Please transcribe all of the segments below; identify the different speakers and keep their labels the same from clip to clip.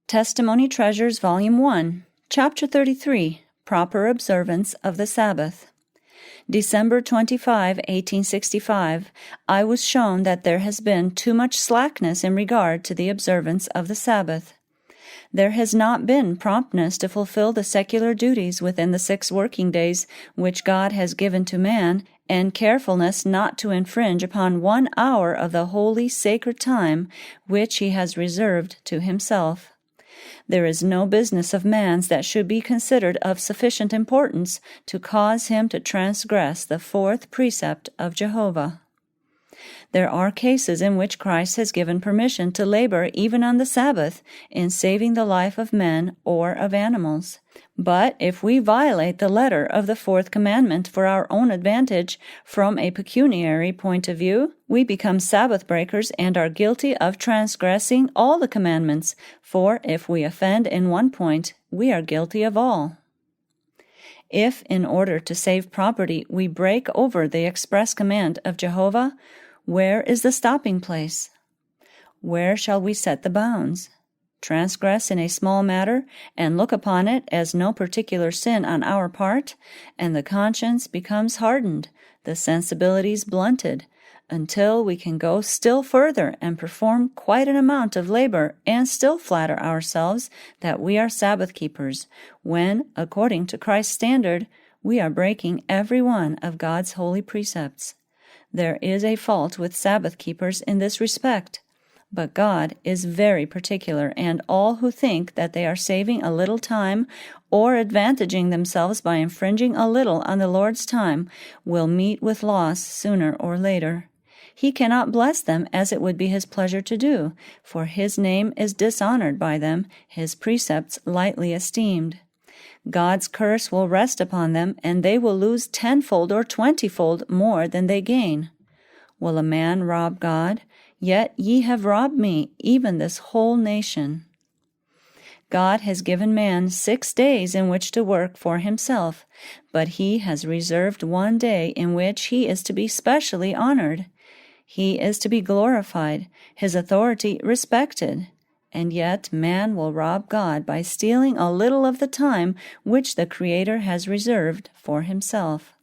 Speaker 1: Testimony Treasures, Volume 1, Chapter 33, Proper Observance of the Sabbath. December 25, 1865, I was shown that there has been too much slackness in regard to the observance of the Sabbath. There has not been promptness to fulfill the secular duties within the 6 working days which God has given to man, and carefulness not to infringe upon 1 hour of the holy sacred time which He has reserved to Himself. There is no business of man's that should be considered of sufficient importance to cause him to transgress the 4th precept of Jehovah. There are cases in which Christ has given permission to labor even on the Sabbath in saving the life of men or of animals. But if we violate the letter of the 4th commandment for our own advantage from a pecuniary point of view, we become Sabbath breakers and are guilty of transgressing all the commandments, for if we offend in one point, we are guilty of all. If, in order to save property, we break over the express command of Jehovah, where is the stopping place? Where shall we set the bounds? Transgress in a small matter, and look upon it as no particular sin on our part, and the conscience becomes hardened, the sensibilities blunted, until we can go still further and perform quite an amount of labor and still flatter ourselves that we are Sabbath keepers, when, according to Christ's standard, we are breaking every one of God's holy precepts. There is a fault with Sabbath keepers in this respect, but God is very particular, and all who think that they are saving a little time or advantaging themselves by infringing a little on the Lord's time will meet with loss sooner or later. He cannot bless them as it would be His pleasure to do, for His name is dishonored by them, His precepts lightly esteemed. God's curse will rest upon them, and they will lose 10-fold or 20-fold more than they gain. Will a man rob God? Yet ye have robbed me, even this whole nation. God has given man 6 days in which to work for himself, but He has reserved 1 day in which He is to be specially honored. He is to be glorified, His authority respected. And yet man will rob God by stealing a little of the time which the Creator has reserved for Himself.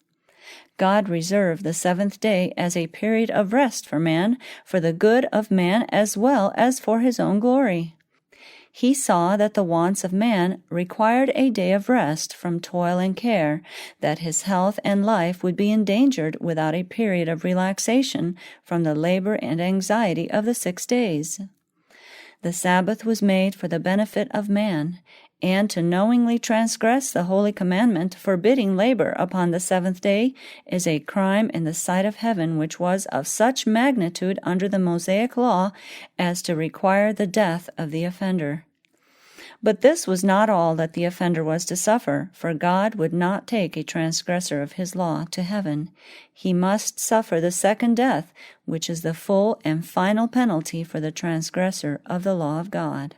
Speaker 1: God reserved the 7th day as a period of rest for man, for the good of man as well as for His own glory. He saw that the wants of man required a day of rest from toil and care, that his health and life would be endangered without a period of relaxation from the labor and anxiety of the 6 days. The Sabbath was made for the benefit of man, and to knowingly transgress the holy commandment forbidding labor upon the 7th day is a crime in the sight of heaven which was of such magnitude under the Mosaic law as to require the death of the offender. But this was not all that the offender was to suffer, for God would not take a transgressor of His law to heaven. He must suffer the second death, which is the full and final penalty for the transgressor of the law of God.